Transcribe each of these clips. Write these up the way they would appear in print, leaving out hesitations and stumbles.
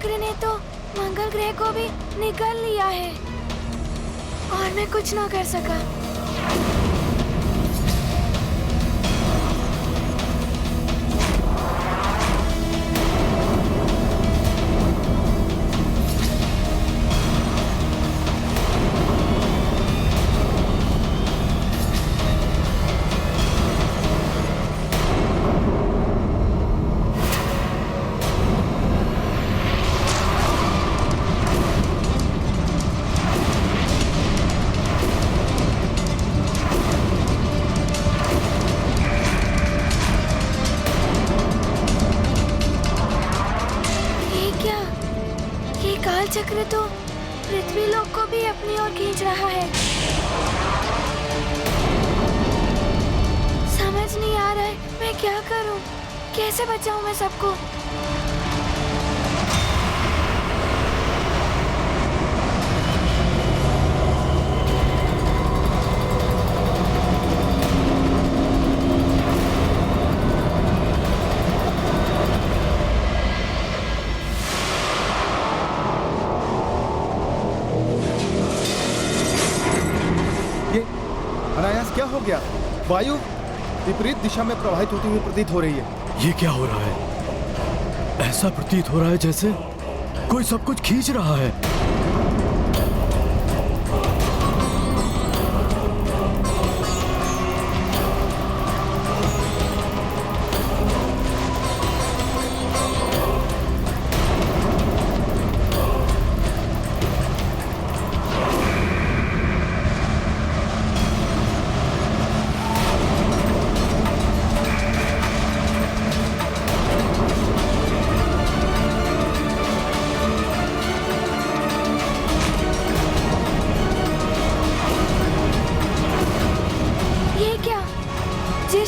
चक्र ने तो मंगल ग्रह को भी निकाल लिया है और मैं कुछ ना कर सका। चक्र तो पृथ्वी लोक को भी अपनी ओर खींच रहा है। समझ नहीं आ रहा है मैं क्या करूं, कैसे बचाऊं मैं सबको। क्या हो गया? वायु विपरीत दिशा में प्रवाहित होती हुई प्रतीत हो रही है। ये क्या हो रहा है? ऐसा प्रतीत हो रहा है जैसे कोई सब कुछ खींच रहा है।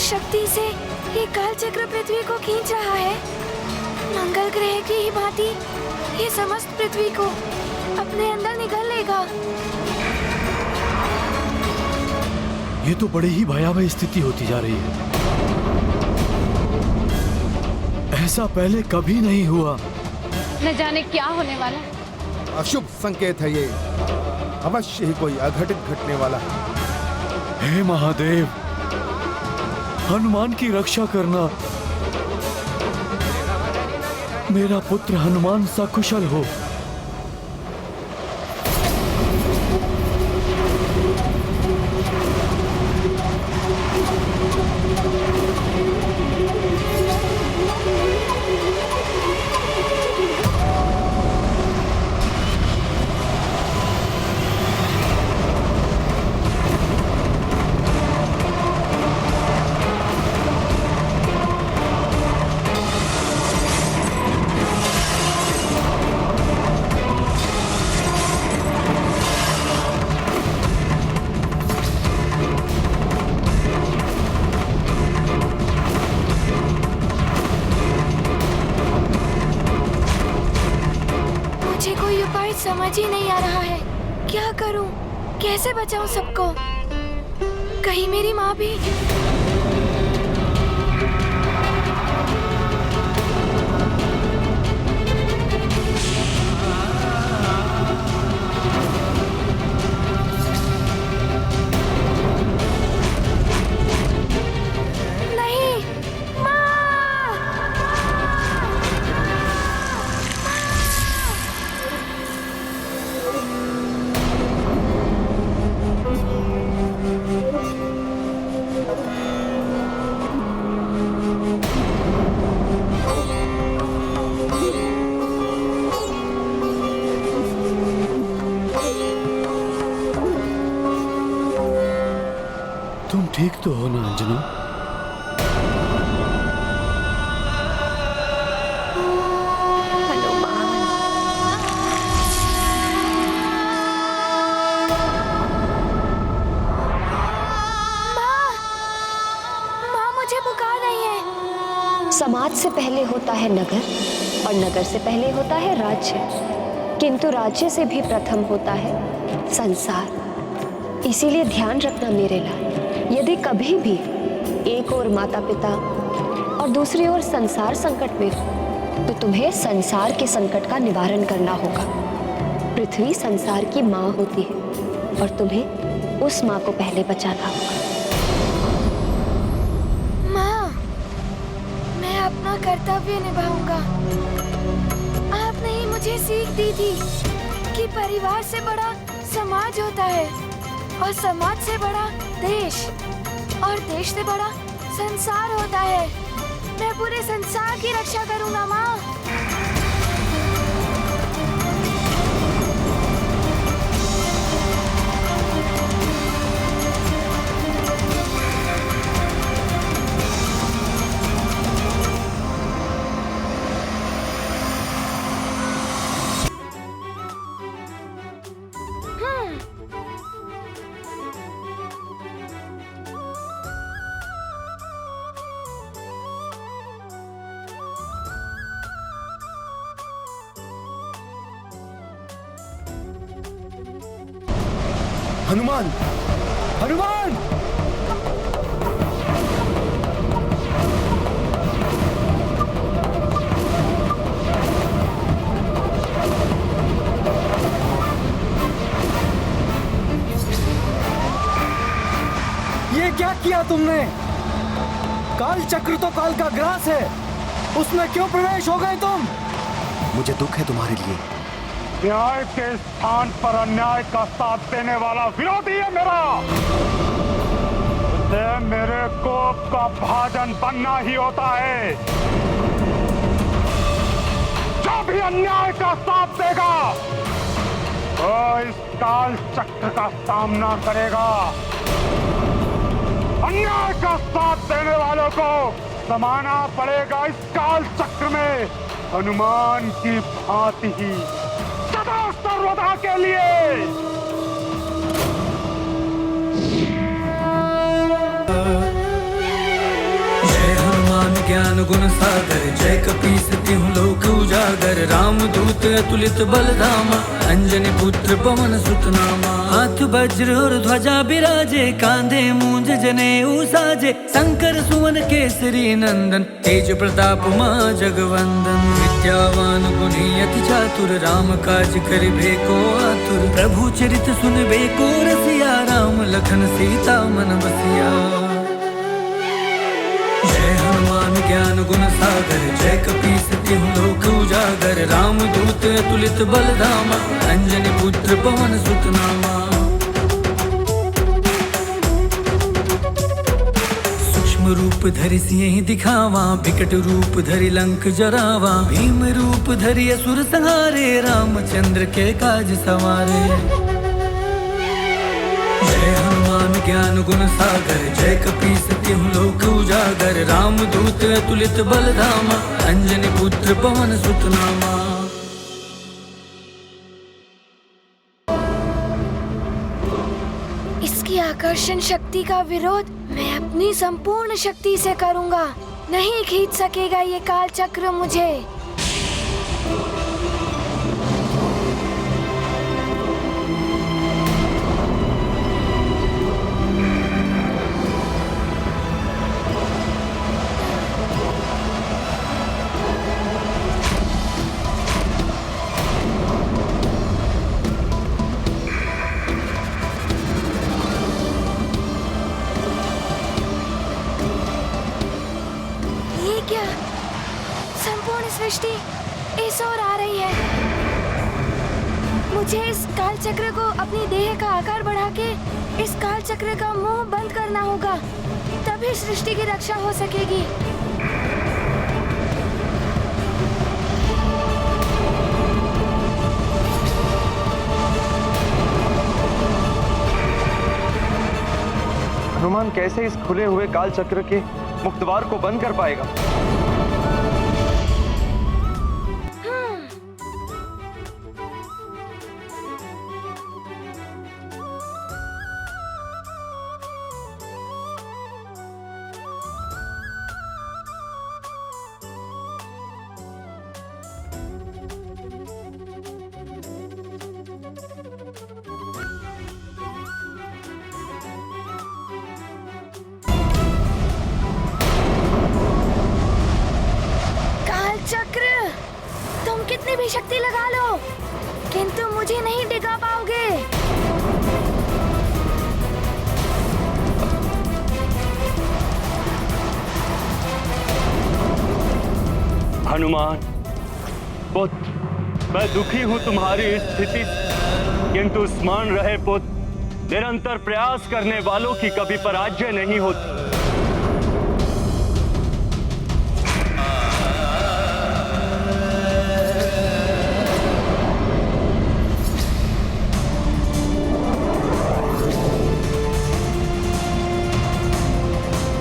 शक्ति से ये काल चक्र पृथ्वी को खींच रहा है। मंगल ग्रह की ही भांति ये समस्त पृथ्वी को अपने अंदर निगल लेगा। ये तो बड़ी ही भयावह स्थिति होती जा रही है। ऐसा पहले कभी नहीं हुआ। न जाने क्या होने वाला। अशुभ संकेत है ये, अवश्य ही कोई अघटित घटने वाला है। हे महादेव, हनुमान की रक्षा करना। मेरा पुत्र हनुमान सकुशल हो। समझ ही नहीं आ रहा है क्या करूं, कैसे बचाऊं सबको। कहीं मेरी माँ भी। तुम ठीक तो हो ना अंजना? समाज से पहले होता है नगर और नगर से पहले होता है राज्य, किंतु राज्य से भी प्रथम होता है संसार। इसीलिए ध्यान रखना मेरे लाल, यदि कभी भी एक ओर माता पिता और दूसरी ओर संसार संकट में हो तो तुम्हें संसार के संकट का निवारण करना होगा। पृथ्वी संसार की माँ होती है और तुम्हें उस माँ को पहले बचाना होगा। माँ, मैं अपना कर्तव्य निभाऊंगा। आपने ही मुझे सीख दी थी कि परिवार से बड़ा समाज होता है और समाज से बड़ा देश और देश से बड़ा संसार होता है। मैं पूरे संसार की रक्षा करूंगा माँ। हनुमान, हनुमान! ये क्या किया तुमने? काल चक्र तो काल का ग्रास है, उसमें क्यों प्रवेश हो गए तुम? मुझे दुख है तुम्हारे लिए। न्याय के स्थान पर अन्याय का साथ देने वाला विरोधी है मेरा। उसे मेरे कोप का भाजन बनना ही होता है। जो भी अन्याय का साथ देगा वो इस काल चक्र का सामना करेगा। अन्याय का साथ देने वालों को समाना पड़ेगा इस काल चक्र में हनुमान की भांति ही सदा सर्वदा के लिए। जय हनुमान ज्ञान गुण सागर, जय कपीस तिहुँ लोक उजागर। राम दूत अतुलित बलधामा, अंजनी पुत्र पवन सुत नामा। हाथ वज्र और ध्वजा बिराजे, कांधे मूंज जनेऊ साजे। शंकर सुवन केसरी नंदन, तेज प्रताप मां जगवंदन। विद्यावान गुणी अति चातुर, राम काज करिबे को आतुर। प्रभु चरित सुनबे को रसिया, राम लखन सीता मन बसिया। जय हनुमान ज्ञान गुण सागर, जय कपीस तिहुँ लोक उजागर। राम दूत अतुलित बलधामा, अंजनी पुत्र पवन सुत नामा। सूक्ष्म रूप धरि सिंह दिखावा, विकट रूप धरि लंक जरावा। भीम रूप धरि असुर संहारे, रामचंद्र के काज सवारे। जय हनुमान ज्ञान गुण सागर, जय कपीस तिहुँ लोक उजागर। राम दूत अतुलित बलधामा, अंजनी पुत्र पवन सुत नामा। इसकी आकर्षण शक्ति का विरोध मैं अपनी संपूर्ण शक्ति से करूंगा। नहीं खींच सकेगा ये काल चक्र मुझे। क्या संपूर्ण सृष्टि इस ओर आ रही है। मुझे इस काल चक्र को अपनी देह का आकार बढ़ा के इस काल चक्र का मुंह बंद करना होगा, तभी सृष्टि की रक्षा हो सकेगी। हनुमान कैसे इस खुले हुए काल चक्र के मुक्त द्वार को बंद कर पाएगा? चक्र कितनी भी शक्ति लगा लो, किंतु मुझे नहीं डिगा पाओगे। हनुमान पुत्र, मैं दुखी हूं तुम्हारी इस स्थिति से, किंतु स्मरण रहे पुत्र, निरंतर प्रयास करने वालों की कभी पराजय नहीं होती।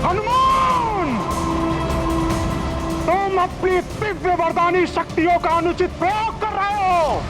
हनुमान, तुम अपनी दिव्य वरदानी शक्तियों का अनुचित प्रयोग कर रहे हो।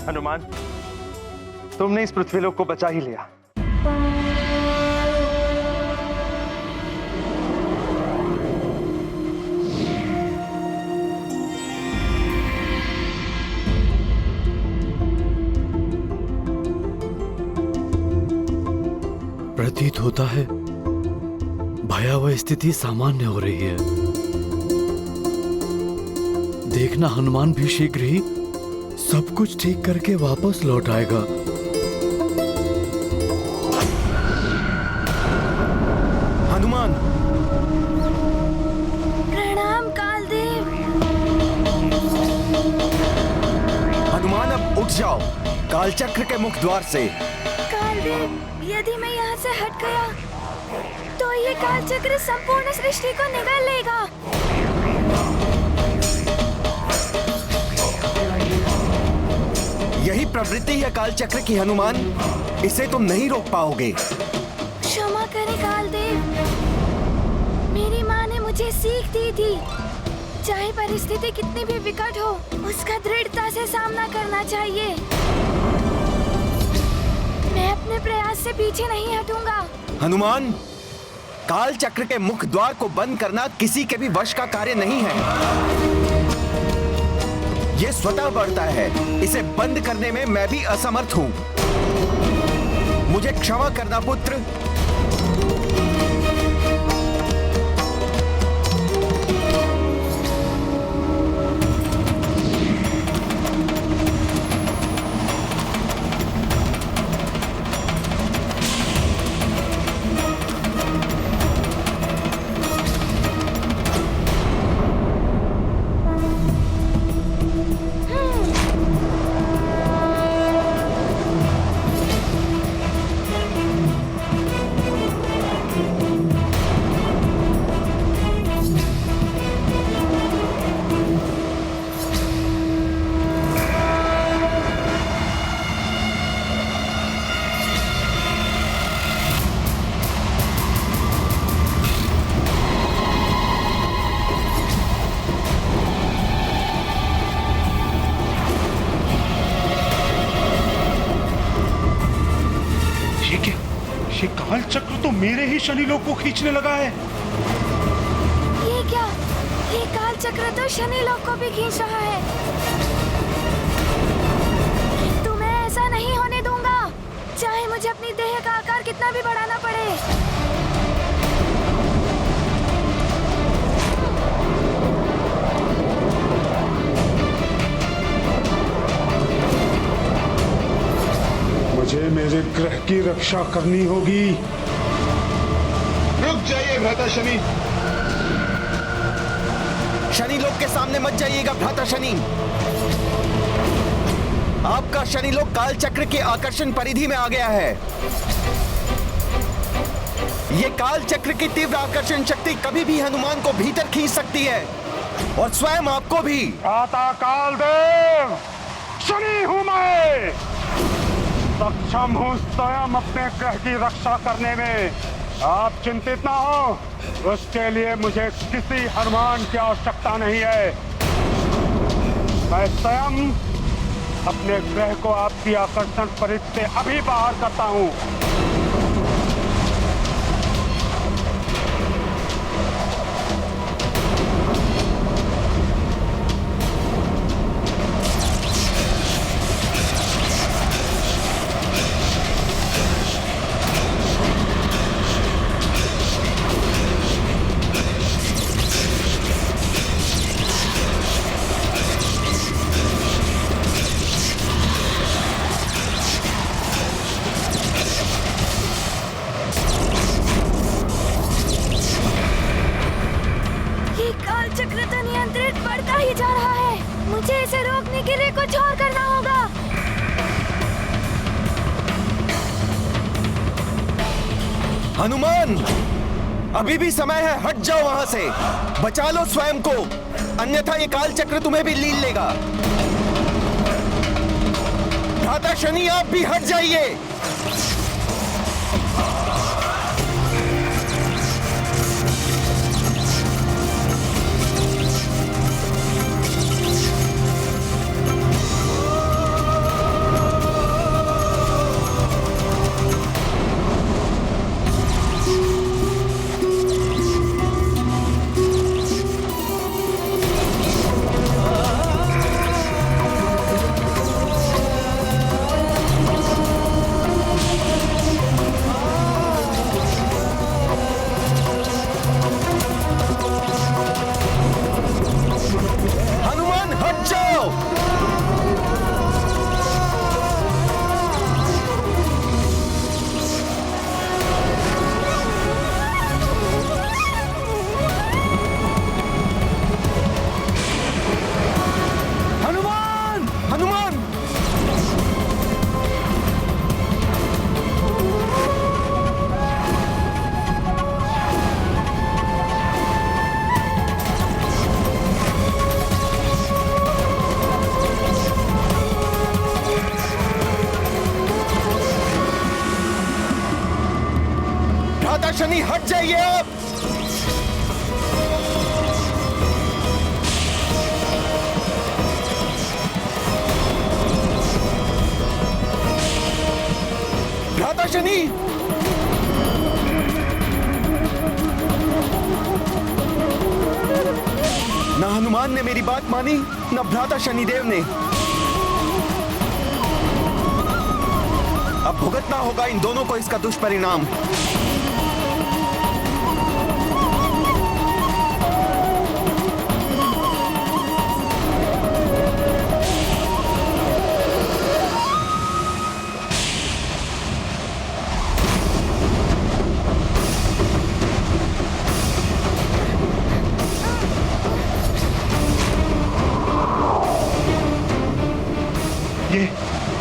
हनुमान, तुमने इस पृथ्वीलोक को बचा ही लिया। प्रतीत होता है भयावह स्थिति सामान्य हो रही है। देखना हनुमान भी शीघ्र ही सब कुछ ठीक करके वापस लौट आएगा। हनुमान, प्रणाम कालदेव। हनुमान अब उठ जाओ कालचक्र के मुख द्वार से। कालदेव, यदि मैं यहाँ से हट गया तो ये कालचक्र संपूर्ण सृष्टि को निगल लेगा। यही प्रवृत्ति है कालचक्र की हनुमान, इसे तुम नहीं रोक पाओगे। क्षमा करें कालदेव, मेरी माँ ने मुझे सीख दी थी, चाहे परिस्थिति कितनी भी विकट हो, उसका दृढ़ता से सामना करना चाहिए। मैं अपने प्रयास से पीछे नहीं हटूंगा। हनुमान, काल चक्र के मुख द्वार को बंद करना किसी के भी वश का कार्य नहीं है। यह स्वतः बढ़ता है, इसे बंद करने में मैं भी असमर्थ हूं। मुझे क्षमा करना पुत्र। ये काल चक्र तो मेरे ही शनि लोक को खींचने लगा है। ये क्या? ये काल चक्र तो शनि लोक को भी खींच रहा है। किंतु मैं ऐसा नहीं होने दूंगा, चाहे मुझे अपनी देह का आकार कितना भी बढ़ाना पड़े। मुझे मेरे ग्रह की रक्षा करनी होगी। रुक जाइए भ्राता शनि। शनि लोक के सामने मत जाइएगा भ्राता शनि। आपका शनि लोक काल चक्र के आकर्षण परिधि में आ गया है। ये काल चक्र की तीव्र आकर्षण शक्ति कभी भी हनुमान को भीतर खींच सकती है और स्वयं आपको भी। आता काल देव, शनि हूं मैं, सक्षम हूं स्वयं अपने ग्रह की रक्षा करने में। आप चिंतित ना हो, उसके लिए मुझे किसी हनुमान की आवश्यकता नहीं है। मैं स्वयं अपने ग्रह को आपकी आकर्षण परिधि से अभी बाहर करता हूं। चक्र तो नियंत्रित बढ़ता ही जा रहा है। मुझे इसे रोकने के लिए कुछ और करना होगा। हनुमान, अभी भी समय है, हट जाओ वहां से। बचा लो स्वयं को, अन्यथा ये काल चक्र तुम्हें भी लीन लेगा। भ्राता शनि, आप भी हट जाइए। शनि, हट जाइए आप। भ्राता शनि, ना हनुमान ने मेरी बात मानी, ना भ्राता शनिदेव ने। अब भुगतना होगा इन दोनों को इसका दुष्परिणाम।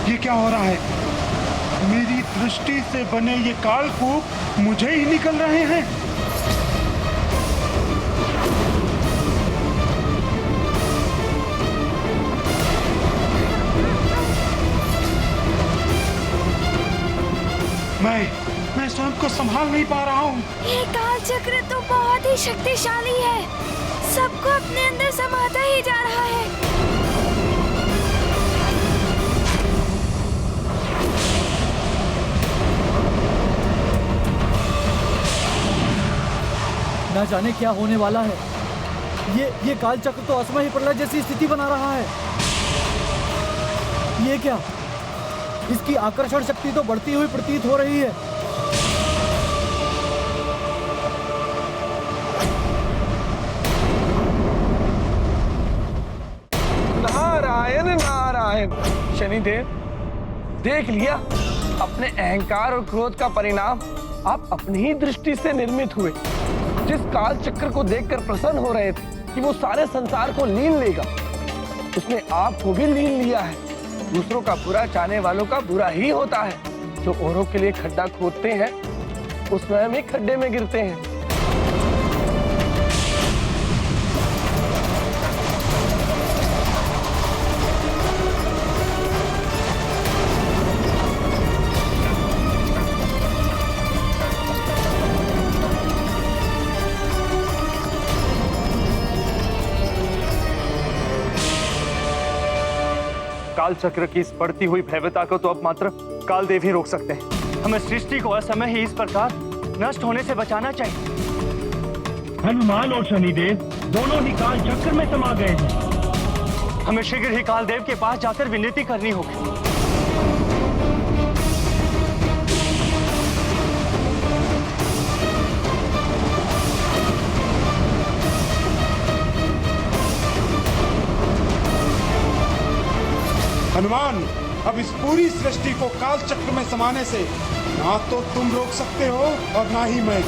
ये क्या हो रहा है? मेरी दृष्टि से बने ये कालकूप मुझे ही निकल रहे हैं। मैं स्वयं को संभाल नहीं पा रहा हूँ। ये काल चक्र तो बहुत ही शक्तिशाली है, सबको अपने अंदर समाता ही जा रहा है। न जाने क्या होने वाला है। ये काल चक्र तो असमय प्रलय जैसी स्थिति बना रहा है। ये क्या? इसकी आकर्षण शक्ति तो बढ़ती हुई प्रतीत हो रही है। नारायण नारायण। शनिदेव, देख लिया, अपने अहंकार और क्रोध का परिणाम आप अपनी ही दृष्टि से निर्मित हुए। जिस काल चक्र को देखकर प्रसन्न हो रहे थे कि वो सारे संसार को लीन लेगा, उसने आपको भी लीन लिया है। दूसरों का बुरा चाहने वालों का बुरा ही होता है। जो औरों के लिए खड्डा खोदते हैं, वो स्वयं ही खड्डे में गिरते हैं। काल चक्र की इस बढ़ती हुई भयवता को तो अब मात्र कालदेव ही रोक सकते हैं। हमें सृष्टि को असमय ही इस प्रकार नष्ट होने से बचाना चाहिए। हनुमान और शनिदेव दोनों ही काल चक्र में समा गए हैं। हमें शीघ्र ही कालदेव के पास जाकर विनती करनी होगी। हनुमान, अब इस पूरी सृष्टि को काल चक्र में समाने से ना तो तुम रोक सकते हो और ना ही मैं।